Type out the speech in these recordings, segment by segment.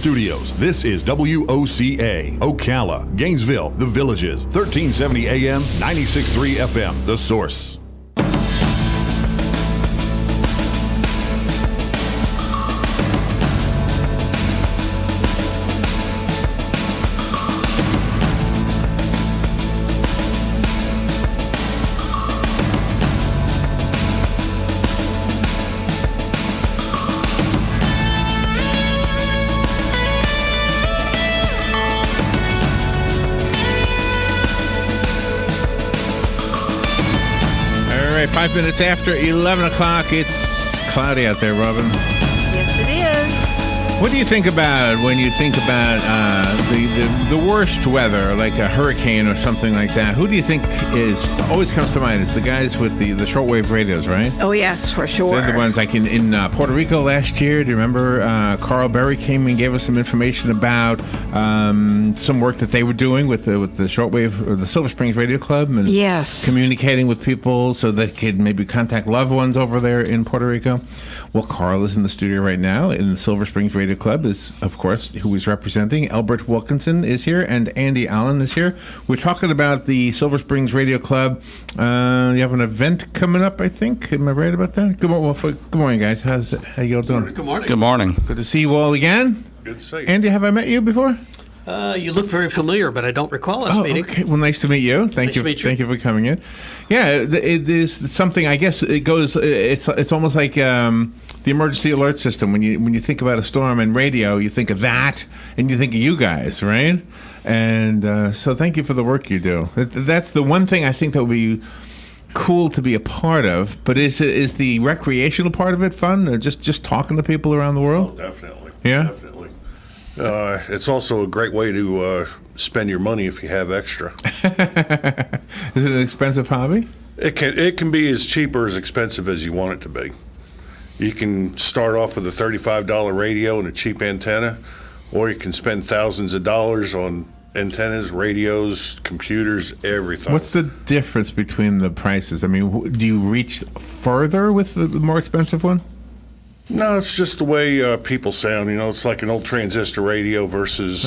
Studios. This is WOCA, Ocala, Gainesville, The Villages, 1370 AM, 96.3 FM, The Source. right, 5 minutes after 11 o'clock. It's cloudy out there, Robin. Yes, it is. What do you think about when you think about the worst weather, like a hurricane or something like that? Who do you think always comes to mind? It's the guys with the shortwave radios, right? Oh, yes, for sure. They're the ones like in Puerto Rico last year. Do you remember Carl Berry came and gave us some information about some work that they were doing with the shortwave, or the Silver Springs Radio Club, and yes, communicating with people so they could maybe contact loved ones over there in Puerto Rico. Well, Carl is in the studio right now, and the Silver Springs Radio Club is, of course, who he's representing. Elbert Wilkinson is here, and Andy Allen is here. We're talking about the Silver Springs Radio Club. You have an event coming up, I think. Am I right about that? Good morning, guys. How you all doing? Good morning. Good morning. Good to see you all again. Good to see you. Andy, have I met you before? You look very familiar, but I don't recall us meeting. Okay. Well, nice to meet you. Thank you. Thank you for coming in. Yeah, it is something. I guess it goes. It's almost like the emergency alert system. When you think about a storm and radio, you think of that, and you think of you guys, right? And so, thank you for the work you do. That's the one thing I think that would be cool to be a part of. But is the recreational part of it fun, or just talking to people around the world? Oh, definitely. Yeah. Definitely. It's also a great way to spend your money if you have extra. Is it an expensive hobby? It can be as cheap or as expensive as you want it to be. You can start off with a $35 radio and a cheap antenna, or you can spend thousands of dollars on antennas, radios, computers, everything. What's the difference between the prices? I mean, do you reach further with the more expensive one? No, it's just the way people sound. You know, it's like an old transistor radio versus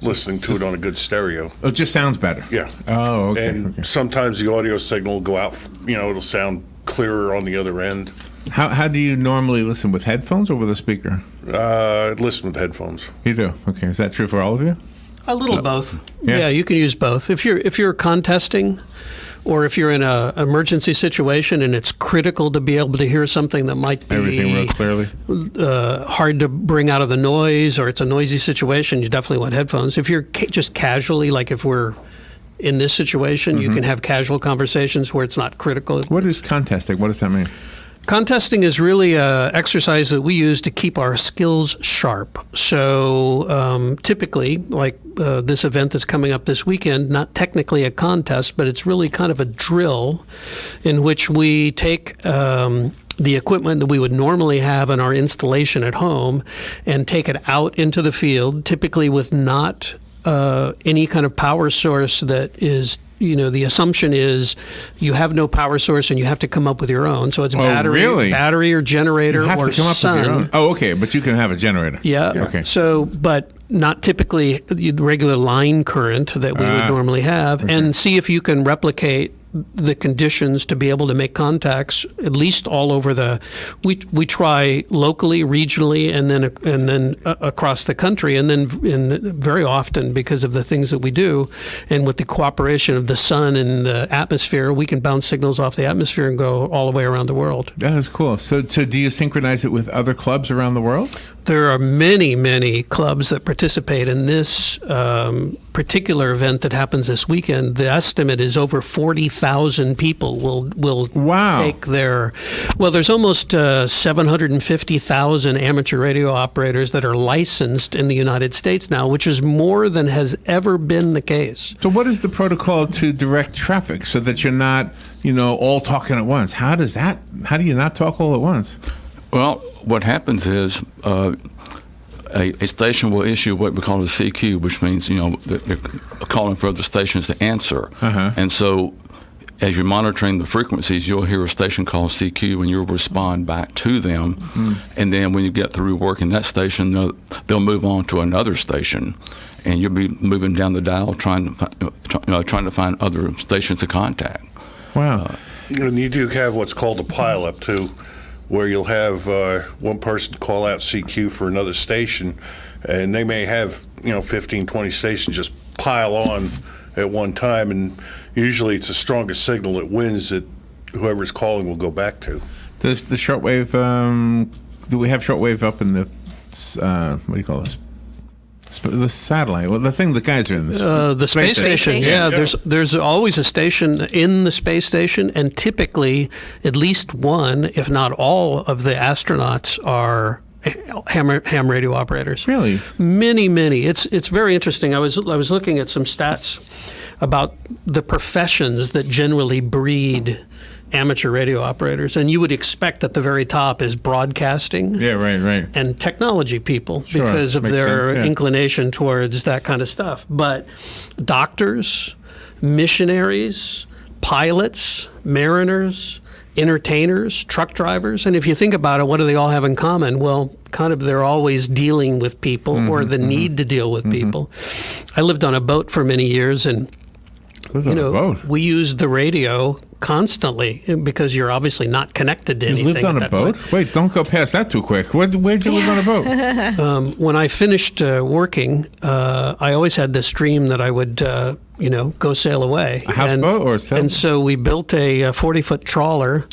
listening to it on a good stereo. It just sounds better. Yeah. Oh, okay. And sometimes the audio signal will go out, it'll sound clearer on the other end. How do you normally listen, with headphones or with a speaker? Listen with headphones. You do? Okay. Is that true for all of you? A little both. Yeah, you can use both. If you're contesting, or if you're in an emergency situation and it's critical to be able to hear something that might be everything real clearly, hard to bring out of the noise, or it's a noisy situation, you definitely want headphones. If you're just casually, like if we're in this situation, you can have casual conversations where it's not critical. What is contesting? What does that mean? Contesting is really an exercise that we use to keep our skills sharp. So typically, like this event that's coming up this weekend, not technically a contest, but it's really kind of a drill in which we take the equipment that we would normally have in our installation at home and take it out into the field, typically with not any kind of power source that is, the assumption is you have no power source and you have to come up with your own. So it's battery or generator or sun. Oh, okay, but you can have a generator. Yeah. Okay. So, but not typically the regular line current that we would normally have, and see if you can replicate the conditions to be able to make contacts at least all over we try locally, regionally, and then across the country, and then very often, because of the things that we do and with the cooperation of the sun and the atmosphere, we can bounce signals off the atmosphere and go all the way around the world. That is cool. So do you synchronize it with other clubs around the world? There are many, many clubs that participate in this particular event that happens this weekend. The estimate is over 40,000 people will take their. Well, there's almost 750,000 amateur radio operators that are licensed in the United States now, which is more than has ever been the case. So what is the protocol to direct traffic so that you're not, all talking at once? How do you not talk all at once? Well, what happens is a station will issue what we call a CQ, which means they're calling for other stations to answer. And so as you're monitoring the frequencies, you'll hear a station called CQ, and you'll respond back to them. And then when you get through working that station, they'll move on to another station, and you'll be moving down the dial trying to find other stations to contact. Wow. And you do have what's called a pileup too, where you'll have one person call out CQ for another station, and they may have 15, 20 stations just pile on at one time, and usually it's the strongest signal that wins that whoever's calling will go back to. Does the shortwave? Do we have shortwave up in the what do you call this? The satellite. Well, the thing the guys are in the space station. Yeah, there's always a station in the space station, and typically at least one, if not all, of the astronauts are ham radio operators. Really? Many. It's very interesting. I was looking at some stats about the professions that generally breed amateur radio operators, and you would expect at the very top is broadcasting. Yeah, right. And technology people, Sure, because of makes their sense, yeah. inclination towards that kind of stuff. But doctors, missionaries, pilots, mariners, entertainers, truck drivers, and if you think about it, what do they all have in common? Well, kind of they're always dealing with people or the need to deal with people. I lived on a boat for many years, and we used the radio constantly because you're obviously not connected to anything. You lived on a boat? Point. Wait, don't go past that too quick. Where'd you live on a boat? When I finished working, I always had this dream that I would, go sail away. A houseboat or a sailboat? And so we built a 40-foot trawler,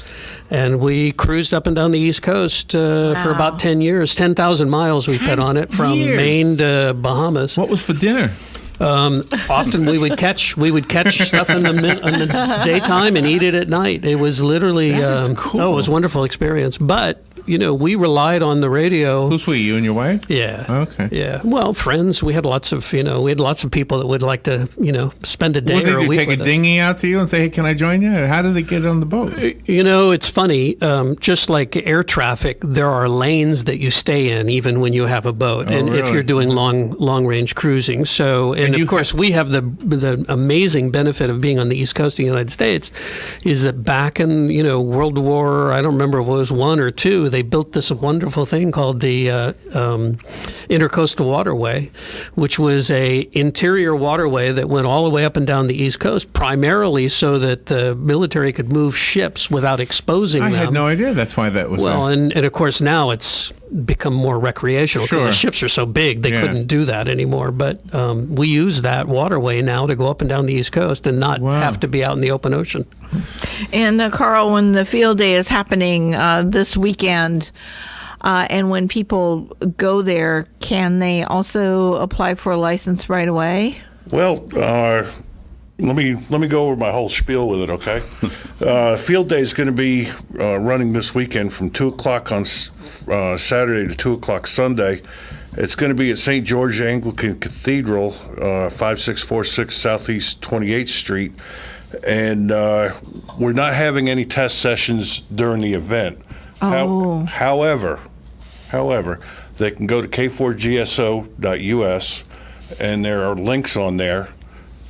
and we cruised up and down the East Coast for about 10 years. 10,000 miles we put on it from Maine to Bahamas. What was for dinner? Often we would catch stuff in the daytime and eat it at night. It was literally cool. It was a wonderful experience. But we relied on the radio. Who's we? You and your wife? Yeah. Okay. Yeah. Well, friends. We had lots of people that would like to spend a day or a week. Did they take a dinghy out to you and say, "Hey, can I join you?" How did they get on the boat? It's funny. Just like air traffic, there are lanes that you stay in even when you have a boat, and really? if you're doing long range cruising. So, and of course, we have the amazing benefit of being on the East Coast of the United States, is that back in World War, I don't remember if it was 1 or 2, they built this wonderful thing called the Intercoastal Waterway, which was a interior waterway that went all the way up and down the East Coast, primarily so that the military could move ships without exposing them. I had no idea that's why that was well, and of course now it's become more recreational because the ships are so big they couldn't do that anymore. But we use that waterway now to go up and down the East Coast and not have to be out in the open ocean. And Carl, when the field day is happening this weekend, and when people go there, can they also apply for a license right away? Well, let me go over my whole spiel with it, okay? Field day is going to be running this weekend from 2 o'clock on Saturday to 2 o'clock Sunday. It's going to be at St. George Anglican Cathedral, 5646 Southeast 28th Street. And we're not having any test sessions during the event. However, they can go to k4gso.us, and there are links on there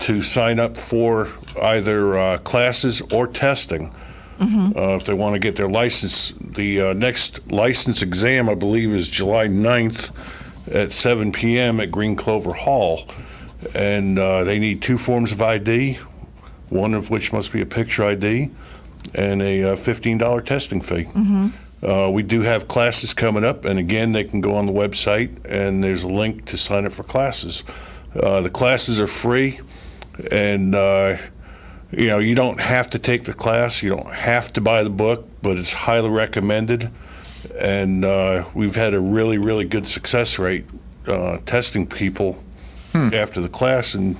to sign up for either classes or testing. If they want to get their license. The next license exam, I believe, is July 9th at 7 p.m. at Green Clover Hall. And they need 2 forms of ID, one of which must be a picture ID, and a $15 testing fee. We do have classes coming up, and again, they can go on the website, and there's a link to sign up for classes. The classes are free, and you don't have to take the class, you don't have to buy the book, but it's highly recommended. And we've had a really, really good success rate testing people after the class. And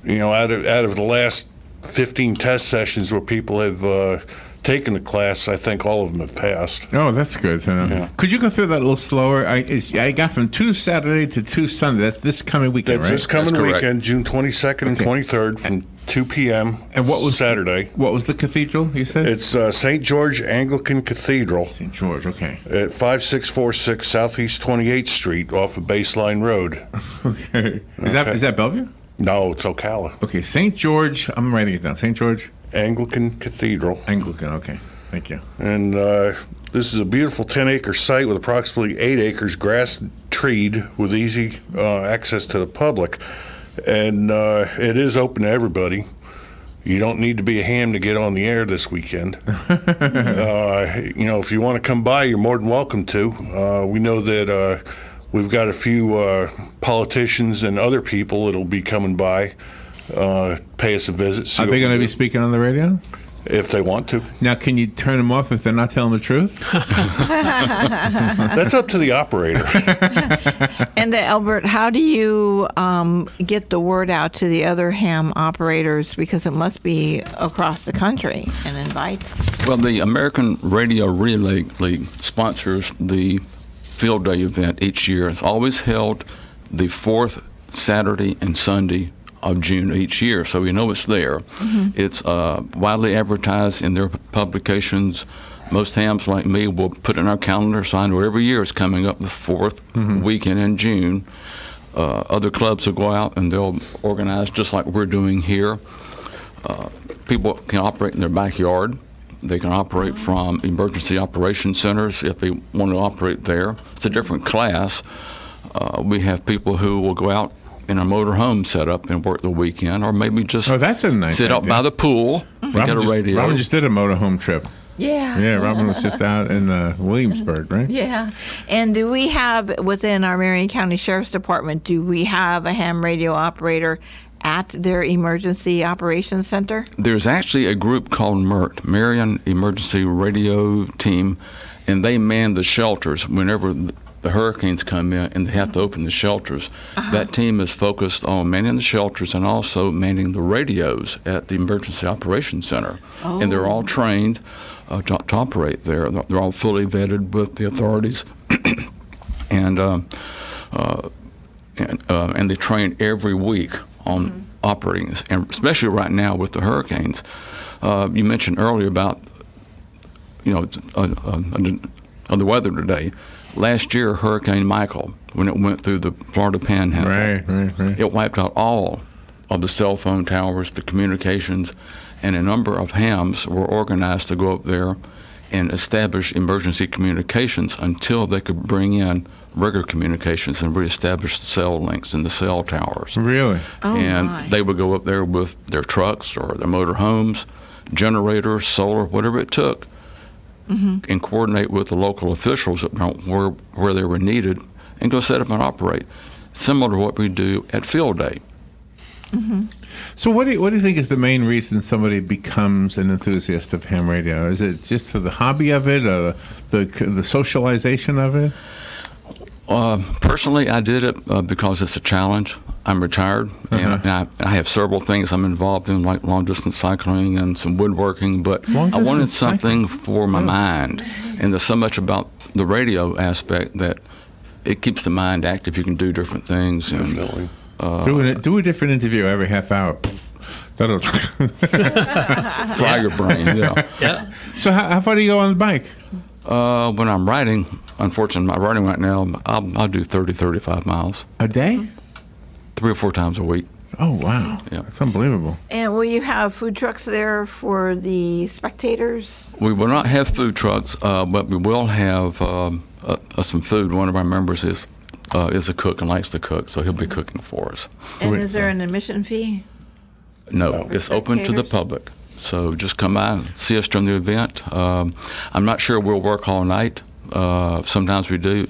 out of the last 15 test sessions where people have taken the class, I think all of them have passed. Oh, that's good. Could you go through that a little slower? I got from 2 Saturday to 2 Sunday. That's this coming weekend, That's right? this coming weekend, June 22nd and 23rd from 2 p.m. And what was Saturday? What was the cathedral you said? It's St. George Anglican Cathedral. St. George, okay. At 5646 Southeast 28th Street off of Baseline Road. Okay. Is that Bellevue? No, it's Ocala. Okay, St. George. I'm writing it down. St. George Anglican Cathedral. Anglican, okay. Thank you. And this is a beautiful 10-acre site with approximately 8 acres grass-treed with easy access to the public. And it is open to everybody. You don't need to be a ham to get on the air this weekend. If you want to come by, you're more than welcome to. We know that we've got a few politicians and other people that'll be coming by, pay us a visit. Are they going to be speaking on the radio? If they want to. Now, can you turn them off if they're not telling the truth? That's up to the operator. And Elbert, how do you get the word out to the other ham operators? Because it must be across the country, and invite. Well, the American Radio Relay League sponsors the Field Day event each year. It's always held the fourth Saturday and Sunday of June each year, so we know it's there. It's widely advertised in their publications. Most hams like me will put it in our calendar, so I know every year it's coming up the fourth weekend in June. Other clubs will go out and they'll organize just like we're doing here. People can operate in their backyard. They can operate from emergency operation centers if they want to operate there. It's a different class. We have people who will go out in a motor home setup and work the weekend, or maybe just that's a nice sit out idea. by the pool and get a radio. Robin just did a motorhome trip. Yeah. Robin was just out in Williamsburg, right? Yeah. And do we have, within our Marion County Sheriff's Department, do we have a ham radio operator at their emergency operations center? There's actually a group called MERT, Marion Emergency Radio Team, and they man the shelters whenever the hurricanes come in and they have to open the shelters. That team is focused on manning the shelters and also manning the radios at the Emergency Operations Center. And they're all trained to operate there. They're all fully vetted with the authorities. And they train every week on operating this, and especially right now with the hurricanes. You mentioned earlier about, on the weather today. Last year, Hurricane Michael, when it went through the Florida Panhandle, Right. it wiped out all of the cell phone towers, the communications, and a number of hams were organized to go up there and establish emergency communications until they could bring in regular communications and reestablish the cell links and the cell towers. Really? And they would go up there with their trucks or their motor homes, generators, solar, whatever it took, and coordinate with the local officials where they were needed and go set up and operate, similar to what we do at Field Day. So what do you think is the main reason somebody becomes an enthusiast of ham radio? Is it just for the hobby of it, or the socialization of it? Personally, I did it because it's a challenge. I'm retired, and I have several things I'm involved in, like long-distance cycling and some woodworking, but I wanted something for my mind. And there's so much about the radio aspect that it keeps the mind active. You can do different things. Definitely. Do a different interview every half hour. That'll Fly your brain, yeah. So how far do you go on the bike? When I'm riding, unfortunately, I'm not riding right now, I'll do 30, 35 miles. A day? 3 or 4 times a week. Oh, wow. Yeah. That's unbelievable. And will you have food trucks there for the spectators? We will not have food trucks, but we will have some food. One of our members is a cook and likes to cook, so he'll be cooking for us. And is there an admission fee? No, it's open to the spectators? public. So just come by and see us during the event. I'm not sure we'll work all night. Sometimes we do.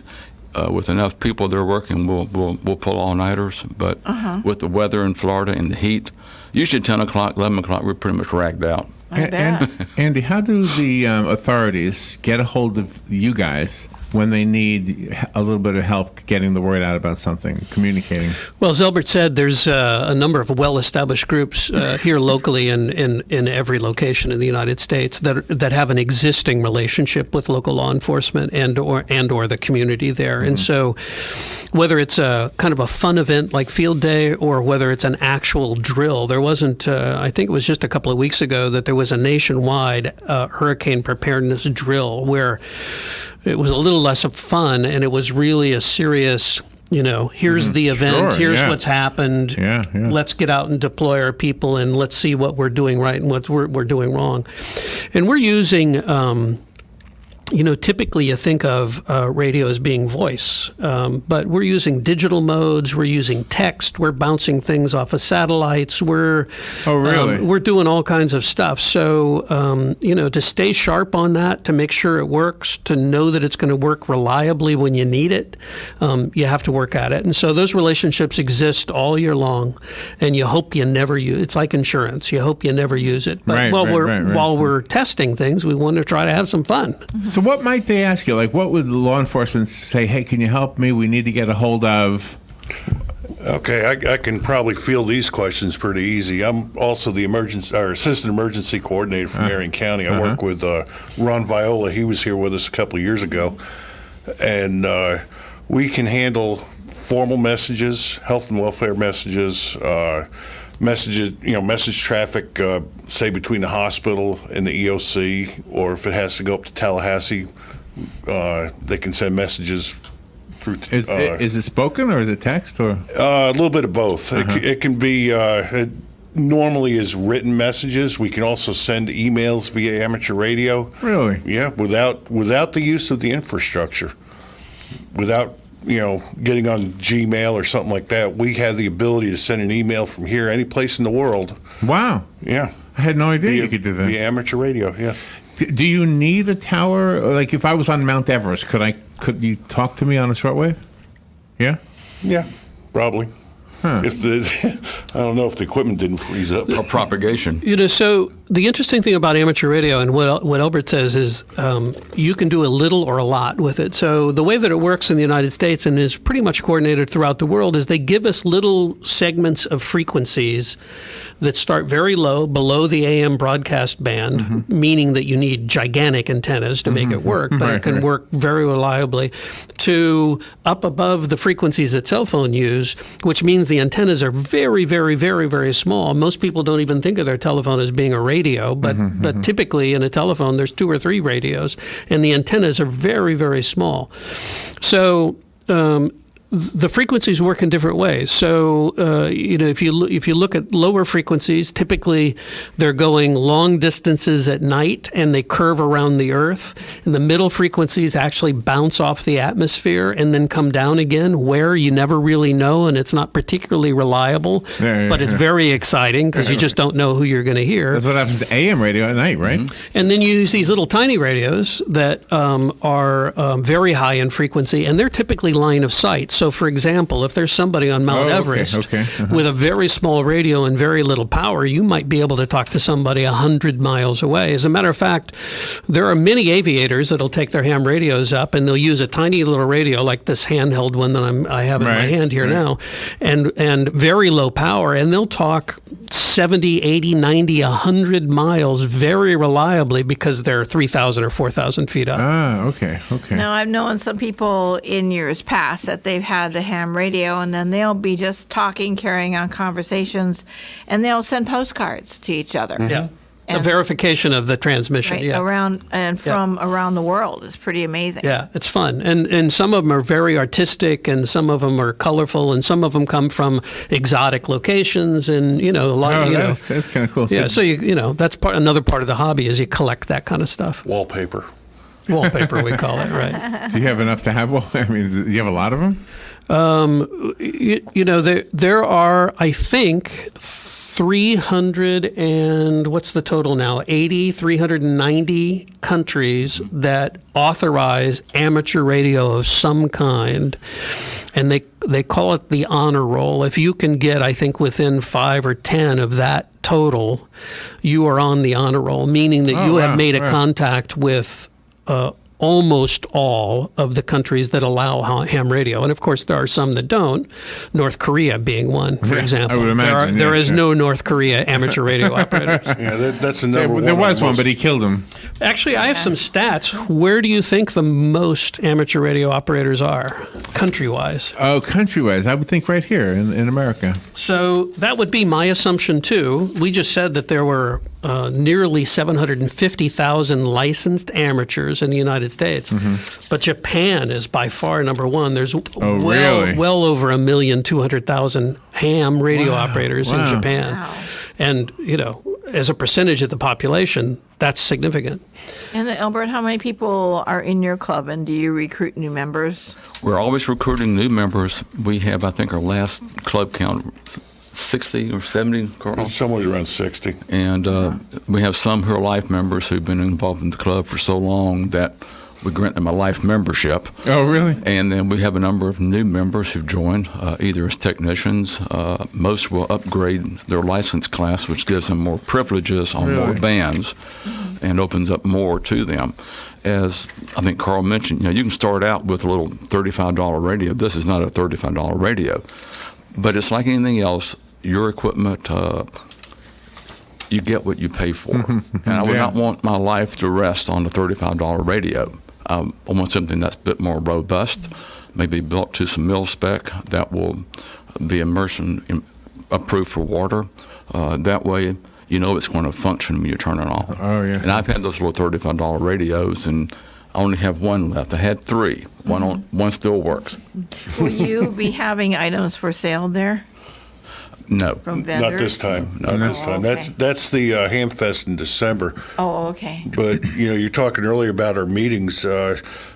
With enough people that are working, we'll pull all-nighters. But with the weather in Florida and the heat, usually 10 o'clock, 11 o'clock, we're pretty much ragged out. I bet. Andy, how do the authorities get a hold of you guys when they need a little bit of help getting the word out about something, communicating? Well, as Elbert said, there's a number of well-established groups here locally and in every location in the United States that have an existing relationship with local law enforcement and or the community there. And so whether it's a kind of a fun event like Field Day or whether it's an actual drill, there wasn't, I think it was just a couple of weeks ago that there was a nationwide hurricane preparedness drill where it was a little less of fun, and it was really a serious here's the event, here's what's happened. Yeah. Let's get out and deploy our people, and let's see what we're doing right and what we're doing wrong. And we're using typically you think of radio as being voice, but we're using digital modes, we're using text, we're bouncing things off of satellites, we're doing all kinds of stuff. So, to stay sharp on that, to make sure it works, to know that it's going to work reliably when you need it, you have to work at it. And so those relationships exist all year long, and you hope you never use it. It's like insurance. You hope you never use it. But while we're testing things, we want to try to have some fun. So what might they ask you? Like, what would law enforcement say? Hey, can you help me? We need to get a hold of. Okay, I can probably field these questions pretty easy. I'm also the assistant emergency coordinator for Marion County. I work with Ron Viola. He was here with us a couple of years ago, and we can handle formal messages, health and welfare messages. Message traffic, say between the hospital and the EOC, or if it has to go up to Tallahassee, they can send messages through. Is it spoken or is it text or? A little bit of both. It can be. It normally is written messages. We can also send emails via amateur radio. Really? Yeah, without the use of the infrastructure, without getting on Gmail or something like that. We have the ability to send an email from here, any place in the world. Wow. Yeah. I had no idea you could do that. Via amateur radio, yes. Do you need a tower? Like, if I was on Mount Everest, could you talk to me on a shortwave? Yeah? Yeah, probably. Huh. I don't know if the equipment didn't freeze up. Or propagation. So the interesting thing about amateur radio and what Elbert says is you can do a little or a lot with it. So the way that it works in the United States and is pretty much coordinated throughout the world is they give us little segments of frequencies that start very low, below the AM broadcast band, meaning that you need gigantic antennas to make it work, but it can work very reliably, to up above the frequencies that cell phone use, which means the antennas are very, very, very, very small. Most people don't even think of their telephone as being a radio, but typically in a telephone there's 2 or 3 radios, and the antennas are very, very small. So the frequencies work in different ways. So, if you look at lower frequencies, typically they're going long distances at night and they curve around the Earth. And the middle frequencies actually bounce off the atmosphere and then come down again, where you never really know, and it's not particularly reliable, but it's very exciting because you just don't know who you're going to hear. That's what happens to AM radio at night, right? And then you use these little tiny radios that are very high in frequency, and they're typically line of sight. So, for example, if there's somebody on Mount Everest with a very small radio and very little power, you might be able to talk to somebody 100 miles away. As a matter of fact, there are many aviators that'll take their ham radios up and they'll use a tiny little radio like this handheld one that I have in my hand here now, and very low power, and they'll talk 70, 80, 90, 100 miles very reliably because they're 3,000 or 4,000 feet up. Okay. Now, I've known some people in years past that they've had the ham radio, and then they'll be just talking, carrying on conversations, and they'll send postcards to each other. Yeah. A verification of the transmission, around the world is pretty amazing. Yeah, it's fun, and some of them are very artistic, and some of them are colorful, and some of them come from exotic locations, and a lot of that's kind of cool. Yeah, so that's another part of the hobby is you collect that kind of stuff. Wallpaper, we call it, right? Do you have enough to have? I mean, do you have a lot of them? There are, I think, 300 and what's the total now? 390 countries that authorize amateur radio of some kind, and they call it the honor roll. If you can get, I think, within 5 or 10 of that total, you are on the honor roll, meaning that you have made a contact with almost all of the countries that allow ham radio. And of course, there are some that don't, North Korea being one, for example. I would imagine. There is no North Korea amateur radio operators. Yeah, that's a number one. There was one, but he killed him. Actually, I have some stats. Where do you think the most amateur radio operators are, country-wise? Oh, country-wise. I would think right here in America. So that would be my assumption, too. We just said that there were nearly 750,000 licensed amateurs in the United States. But Japan is by far number one. There's well over 1,200,000 ham radio operators in Japan. Wow. And, as a percentage of the population, that's significant. And Elbert, how many people are in your club, and do you recruit new members? We're always recruiting new members. We have, I think, our last club count 60 or 70, Carl? Somewhere around 60. And we have some who are life members who've been involved in the club for so long that we grant them a life membership. Oh, really? And then we have a number of new members who've joined, either as technicians. Most will upgrade their license class, which gives them more privileges on more bands and opens up more to them. As I think Carl mentioned, you can start out with a little $35 radio. This is not a $35 radio. But it's like anything else. Your equipment, you get what you pay for. And I would not want my life to rest on the $35 radio. I want something that's a bit more robust, maybe built to some mil spec that will be immersion approved for water. That way, it's going to function when you turn it on. Oh, yeah. And I've had those little $35 radios, and I only have one left. I had three. One still works. Will you be having items for sale there? No. From vendors? Not this time. Not this time. Okay. That's the Ham Fest in December. Oh, okay. But, you're talking earlier about our meetings.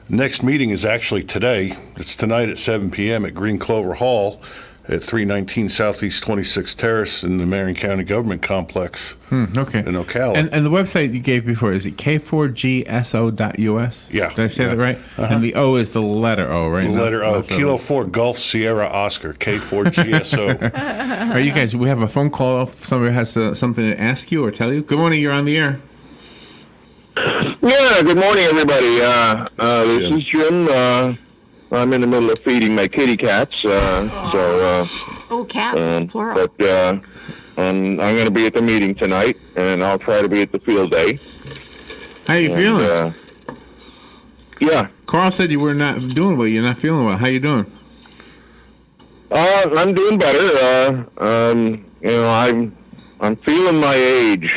Next meeting is actually today. It's tonight at 7 p.m. at Green Clover Hall at 319 Southeast 26th Terrace in the Marion County Government Complex Okay. in Ocala. And the website you gave before, is it k4gso.us? Yeah. Did I say that right? And the O is the letter O, right? The letter O, Kilo 4 Golf Sierra Oscar, K4GSO. Are you guys, we have a phone call if somebody has something to ask you or tell you. Good morning, you're on the air. Yeah, good morning, everybody. This is Jim. I'm in the middle of feeding my kitty cats, Cats, plural. But I'm going to be at the meeting tonight, and I'll try to be at the field day. How you feeling? Yeah. Carl said you were not doing well. You're not feeling well. How you doing? I'm doing better. I'm feeling my age.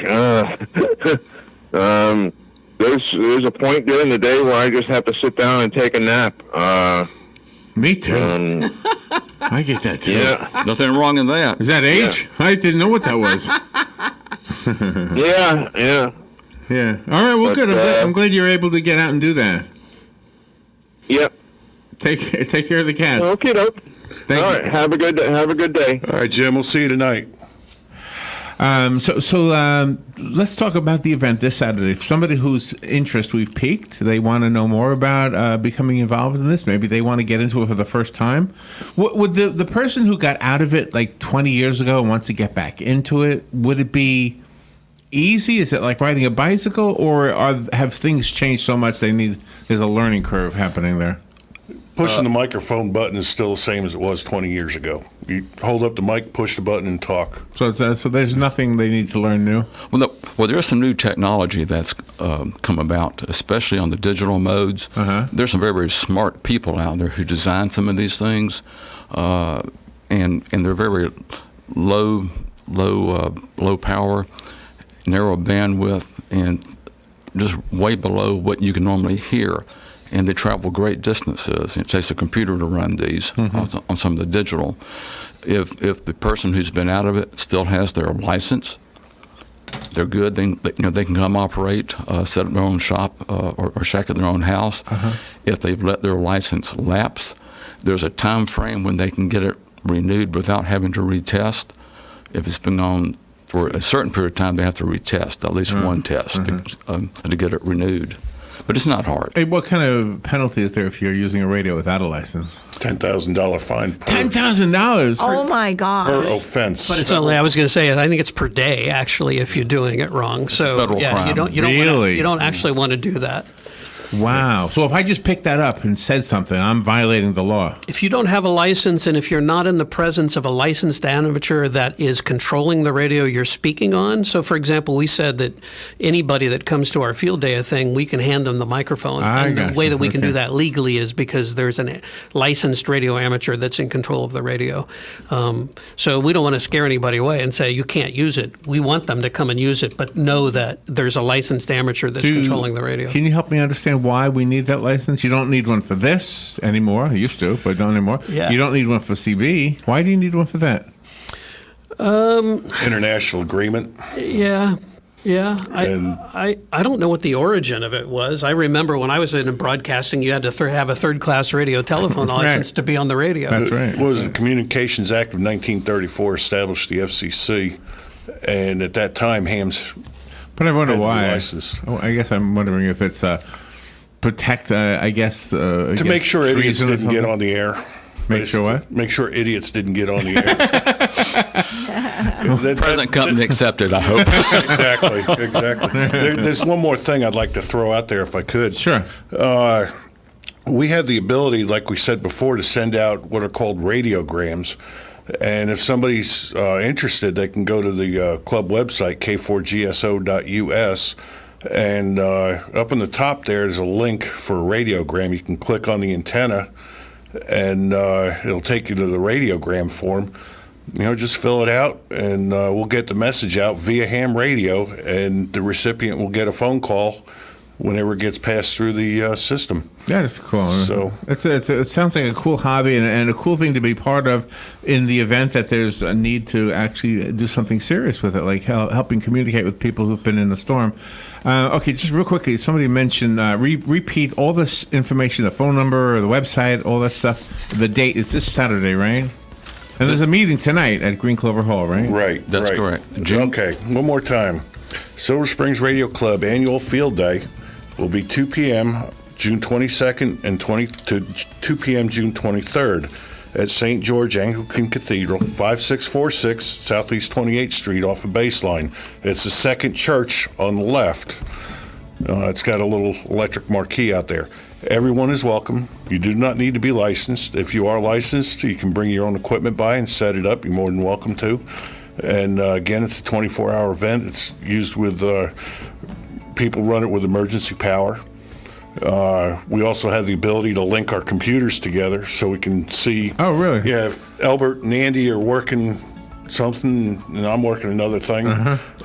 There's a point during the day where I just have to sit down and take a nap. Me too. I get that too. Yeah. Nothing wrong in that. Is that age? Yeah. I didn't know what that was. Yeah. Yeah. All right. Well, But, good. I'm glad you're able to get out and do that. Yep. Take care of the cat. Okay, doke. Thank All you. right. Have a good day. All right, Jim, we'll see you tonight. So let's talk about the event this Saturday. If somebody whose interest we've piqued, they want to know more about becoming involved in this, maybe they want to get into it for the first time. Would the person who got out of it like 20 years ago and wants to get back into it, would it be easy? Is it like riding a bicycle, or have things changed so much there's a learning curve happening there? Pushing the microphone button is still the same as it was 20 years ago. You hold up the mic, push the button, and talk. So there's nothing they need to learn new? Well, there's some new technology that's come about, especially on the digital modes. There's some very, very smart people out there who design some of these things, and they're very, very low power, narrow bandwidth, and just way below what you can normally hear. And they travel great distances. It takes a computer to run these on some of the digital. If the person who's been out of it still has their license, they're good. They can come operate, set up their own shop or shack at their own house. If they've let their license lapse, there's a time frame when they can get it renewed without having to retest. If it's been on for a certain period of time, they have to retest, at least one test to get it renewed. But it's not hard. Hey, what kind of penalty is there if you're using a radio without a license? $10,000 fine $10,000. Oh my gosh. per offense. But it's only, I was going to say, I think it's per day, actually, if you're doing it wrong. So, federal yeah, crime. you Really? don't actually want to do that. Wow. So if I just picked that up and said something, I'm violating the law. If you don't have a license and if you're not in the presence of a licensed amateur that is controlling the radio you're speaking on, so for example, we said that anybody that comes to our field day thing, we can hand them the microphone. And the way that we can do that legally is because there's a licensed radio amateur that's in control of the radio. So we don't want to scare anybody away and say you can't use it. We want them to come and use it, but know that there's a licensed amateur that's controlling the radio. Can you help me understand why we need that license? You don't need one for this anymore. You used to, but don't anymore. Yeah. You don't need one for CB. Why do you need one for that? International agreement. Yeah. I don't know what the origin of it was. I remember when I was in broadcasting, you had to have a third-class radio telephone license to be on the radio. That's right. It was the Communications Act of 1934 established the FCC, and at that time, hams. But I wonder had to be why. licensed. Oh, I guess I'm wondering if it's protect. I guess to make sure idiots didn't get on the air. Make sure what? Make sure idiots didn't get on the air. Present company accepted, I hope. Exactly. There's one more thing I'd like to throw out there if I could. Sure. We have the ability, like we said before, to send out what are called radiograms. And if somebody's interested, they can go to the club website, k4gso.us. And up in the top there's a link for a radiogram. You can click on the antenna, and it'll take you to the radiogram form. Just fill it out, and we'll get the message out via ham radio, and the recipient will get a phone call whenever it gets passed through the system. That is cool. So it sounds like a cool hobby and a cool thing to be part of in the event that there's a need to actually do something serious with it, like helping communicate with people who've been in the storm. Okay, just real quickly, somebody mentioned, repeat all this information, the phone number, or the website, all that stuff. The date, it's this Saturday, right? And there's a meeting tonight at Green Clover Hall, right? Right. That's correct. Okay, one more time. Silver Springs Radio Club Annual Field Day will be 2 p.m. June 22nd and 2 p.m. June 23rd at St. George Anglican Cathedral, 5646 Southeast 28th Street off of Baseline. It's the second church on the left. It's got a little electric marquee out there. Everyone is welcome. You do not need to be licensed. If you are licensed, you can bring your own equipment by and set it up. You're more than welcome to. And again, it's a 24-hour event. It's used with people run it with emergency power. We also have the ability to link our computers together so we can see. Oh, really? Yeah, if Elbert and Andy are working something and I'm working another thing,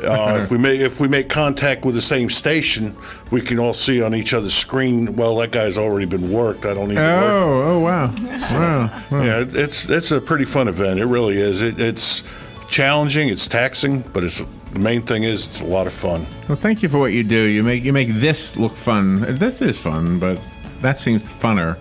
if we make contact with the same station, we can all see on each other's screen. Well, that guy's already been worked. I don't need to work. Oh, wow. Wow. Yeah, it's a pretty fun event. It really is. It's challenging. It's taxing, but the main thing is it's a lot of fun. Well, thank you for what you do. You make this look fun. This is fun, but that seems funner.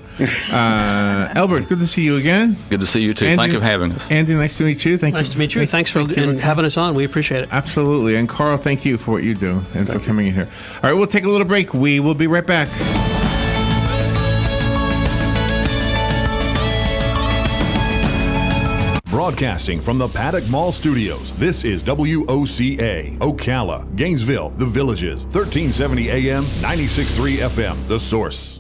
Elbert, good to see you again. Good to see you too. Andy, Thank you for having us. Andy, nice to meet you. Nice to meet you. Thanks for having us on. We appreciate it. Absolutely. And Carl, thank you for what you do and for coming in here. All right, we'll take a little break. We will be right back. Broadcasting from the Paddock Mall Studios, this is WOCA, Ocala, Gainesville, The Villages, 1370 AM, 96.3 FM, The Source.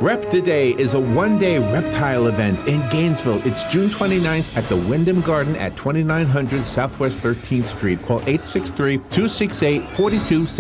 Rep Today is a one-day reptile event in Gainesville. It's June 29th at the Wyndham Garden at 2900 Southwest 13th Street. Call 863-268-4270.